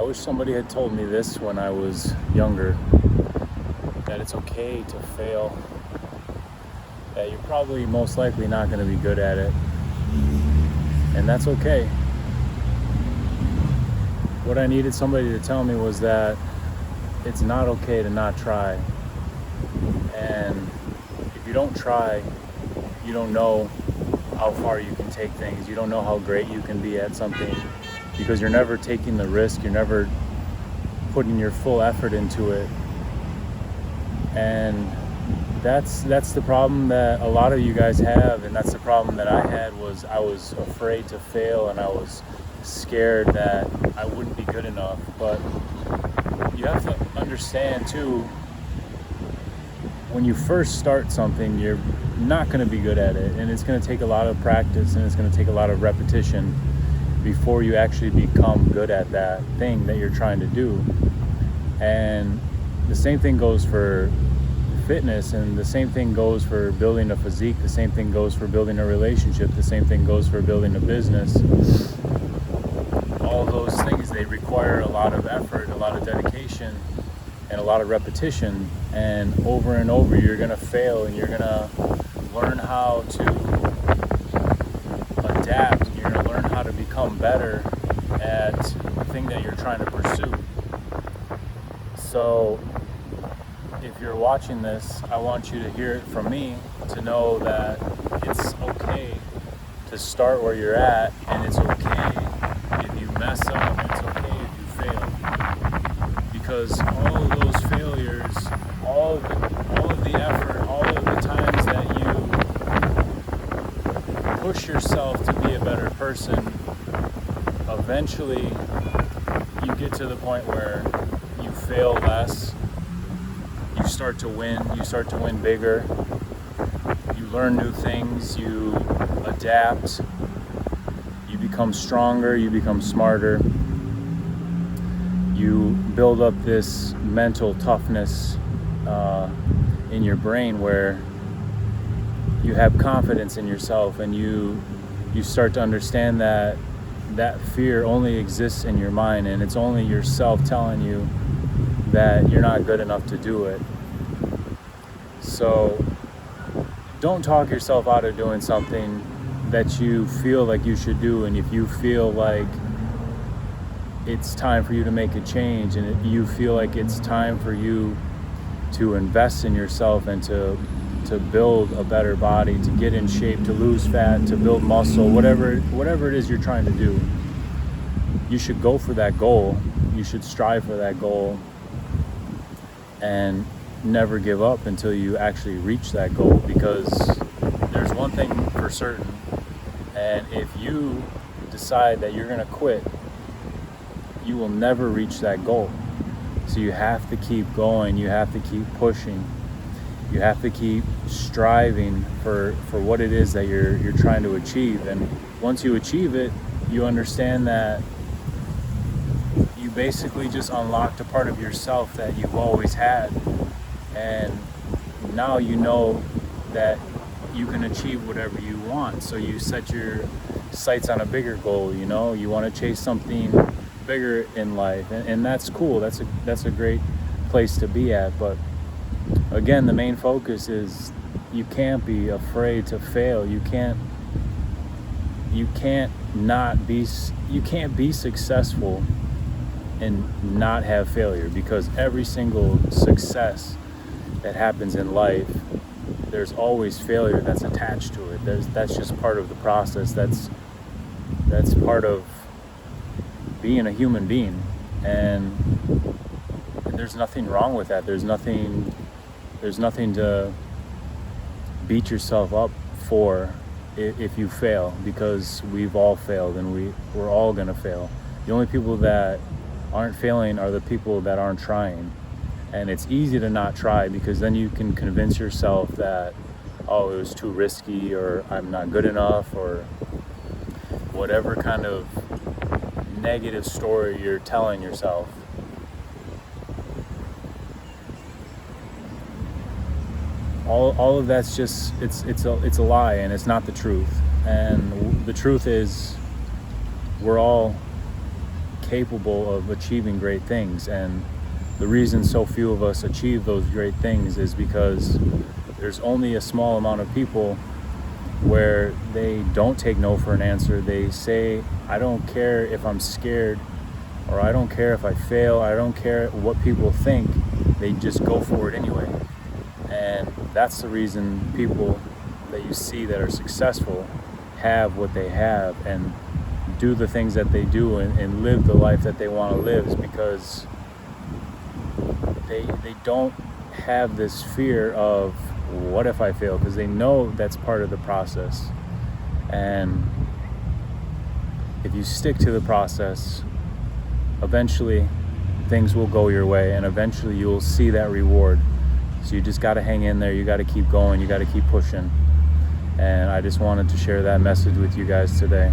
I wish somebody had told me this when I was younger, that it's okay to fail, that you're probably most likely not going to be good at it, and that's okay. What I needed somebody to tell me was that it's not okay to not try, and if you don't try, you don't know how far you can take things. You don't know how great you can be at something, because you're never taking the risk, you're never putting your full effort into it. And that's the problem that a lot of you guys have, and that's the problem that I had. Was I was afraid to fail, and I was scared that I wouldn't be good enough. But you have to understand too, when you first start something, you're not going to be good at it, and it's going to take a lot of practice, and it's going to take a lot of repetition before you actually become good at that thing that you're trying to do. And the same thing goes for fitness, and the same thing goes for building a physique, the same thing goes for building a relationship, the same thing goes for building a business. All those things, they require a lot of effort, a lot of dedication, and a lot of repetition. And over you're going to fail, and you're going to learn how to adapt. You're going to learn how to become better at the thing that you're trying to pursue. So if you're watching this, I want you to hear it from me, to know that it's okay to start where you're at, and it's okay if you mess up, and it's okay if you fail. Because all of those failures, all of the effort, all of the times that you push yourself to be a better person, eventually you get to the point where you fail less, you start to win bigger, you learn new things, you adapt, you become stronger, you become smarter, you build up this mental toughness in your brain, where you have confidence in yourself, and you start to understand that fear only exists in your mind, and it's only yourself telling you that you're not good enough to do it. So don't talk yourself out of doing something that you feel like you should do. And if you feel like it's time for you to make a change, and you feel like it's time for you to invest in yourself, and to build a better body, to get in shape, to lose fat, to build muscle, whatever it is you're trying to do, you should go for that goal. You should strive for that goal, and never give up until you actually reach that goal. Because there's one thing for certain, and if you decide that you're going to quit, you will never reach that goal. So you have to keep going, you have to keep pushing, you have to keep striving for what it is that you're trying to achieve. And once you achieve it, you understand that you basically just unlocked a part of yourself that you've always had. And now you know that you can achieve whatever you want. So you set your sights on a bigger goal, you know, you want to chase something bigger in life, and that's cool. That's a great place to be at. But again, the main focus is you can't be afraid to fail. You can't be successful and not have failure, because every single success that happens in life, there's always failure that's attached to it. That's just part of the process. That's part of being a human being, and there's nothing wrong with that. There's nothing to beat yourself up for if you fail, because we've all failed, and we're all gonna fail. The only people that aren't failing are the people that aren't trying. And it's easy to not try, because then you can convince yourself that, oh, it was too risky, or I'm not good enough, or whatever kind of negative story you're telling yourself. All of that's just it's a lie, and it's not the truth. And the truth is, we're all capable of achieving great things. And the reason so few of us achieve those great things is because there's only a small amount of people where they don't take no for an answer. They say, I don't care if I'm scared, or I don't care if I fail, I don't care what people think. They just go for it anyway. And that's the reason people that you see that are successful have what they have and do the things that they do and live the life that they want to live, is because they don't have this fear of what if I fail, because they know that's part of the process. And if you stick to the process, eventually things will go your way, and eventually you'll see that reward. So you just got to hang in there, you got to keep going, you got to keep pushing. And I just wanted to share that message with you guys today.